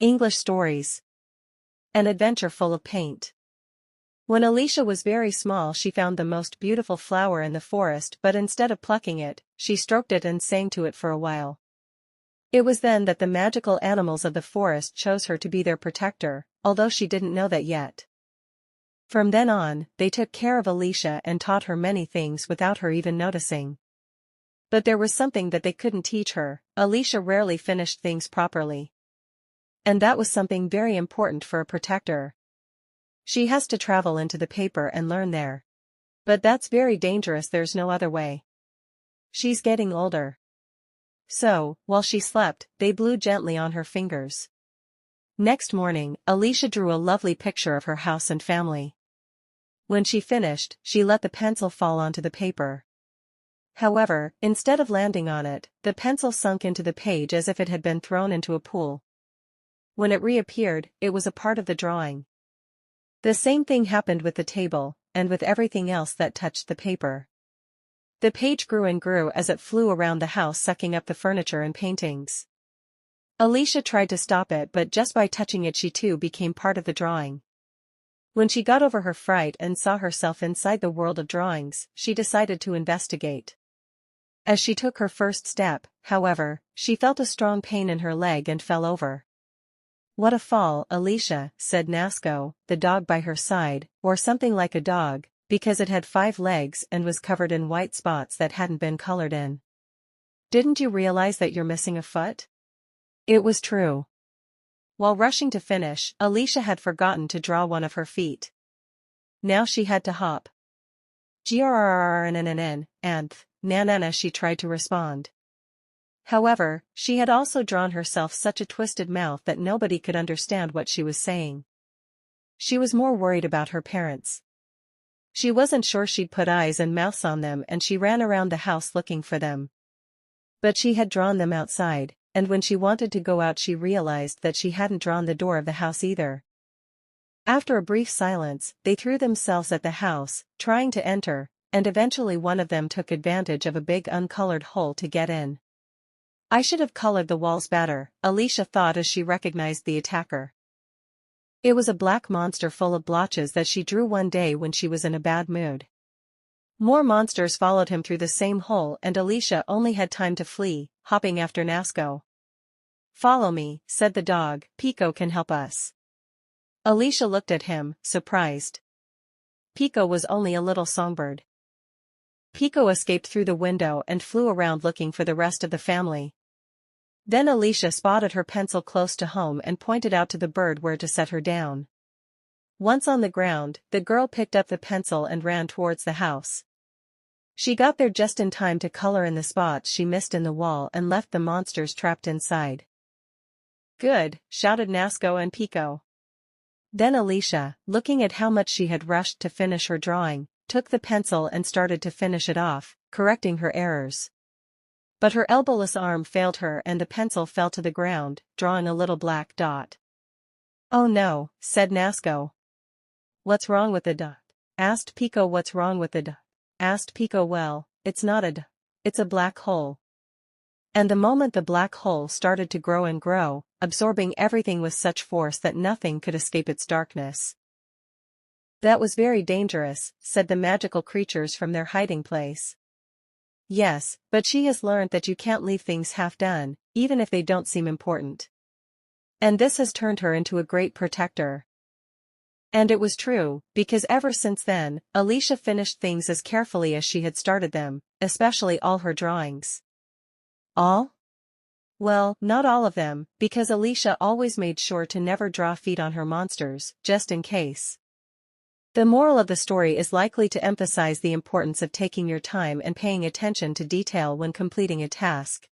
English stories. An adventure full of paint. When Alicia was very small, she found the most beautiful flower in the forest, but instead of plucking it, she stroked it and sang to it for a while. It was then that the magical animals of the forest chose her to be their protector, although she didn't know that yet. From then on, they took care of Alicia and taught her many things without her even noticing. But there was something that they couldn't teach her: Alicia rarely finished things properly. And that was something very important for a protector. She has to travel into the paper and learn there. But that's very dangerous, there's no other way. She's getting older. So, while she slept, they blew gently on her fingers. Next morning, Alicia drew a lovely picture of her house and family. When she finished, she let the pencil fall onto the paper. However, instead of landing on it, the pencil sunk into the page as if it had been thrown into a pool. When it reappeared, it was a part of the drawing. The same thing happened with the table, and with everything else that touched the paper. The page grew and grew as it flew around the house, sucking up the furniture and paintings. Alicia tried to stop it, but just by touching it she too became part of the drawing. When she got over her fright and saw herself inside the world of drawings, she decided to investigate. As she took her first step, however, she felt a strong pain in her leg and fell over. "What a fall, Alicia," said Nasco, the dog by her side, or something like a dog, because it had 5 legs and was covered in white spots that hadn't been colored in. "Didn't you realize that you're missing a foot?" It was true. While rushing to finish, Alicia had forgotten to draw one of her feet. Now she had to hop. Grrrrrrnnnnn, and nanana, she tried to respond. However, she had also drawn herself such a twisted mouth that nobody could understand what she was saying. She was more worried about her parents. She wasn't sure she'd put eyes and mouths on them, and she ran around the house looking for them. But she had drawn them outside, and when she wanted to go out she realized that she hadn't drawn the door of the house either. After a brief silence, they threw themselves at the house, trying to enter, and eventually one of them took advantage of a big uncolored hole to get in. "I should have colored the walls better," Alicia thought as she recognized the attacker. It was a black monster full of blotches that she drew one day when she was in a bad mood. More monsters followed him through the same hole, and Alicia only had time to flee, hopping after Nasco. "Follow me," said the dog, "Pico can help us." Alicia looked at him, surprised. Pico was only a little songbird. Pico escaped through the window and flew around looking for the rest of the family. Then Alicia spotted her pencil close to home and pointed out to the bird where to set her down. Once on the ground, the girl picked up the pencil and ran towards the house. She got there just in time to color in the spots she missed in the wall and left the monsters trapped inside. "Good," shouted Nasco and Pico. Then Alicia, looking at how much she had rushed to finish her drawing, took the pencil and started to finish it off, correcting her errors. But her elbowless arm failed her and the pencil fell to the ground, drawing a little black dot. "Oh no," said Nasco. "What's wrong with the dot?" asked Pico. "What's wrong with the dot?" asked Pico. "Well, it's not a dot, it's a black hole." And the moment the black hole started to grow and grow, absorbing everything with such force that nothing could escape its darkness. "That was very dangerous," said the magical creatures from their hiding place. "Yes, but she has learned that you can't leave things half done, even if they don't seem important. And this has turned her into a great protector." And it was true, because ever since then, Alicia finished things as carefully as she had started them, especially all her drawings. All? Well, not all of them, because Alicia always made sure to never draw feet on her monsters, just in case. The moral of the story is likely to emphasize the importance of taking your time and paying attention to detail when completing a task.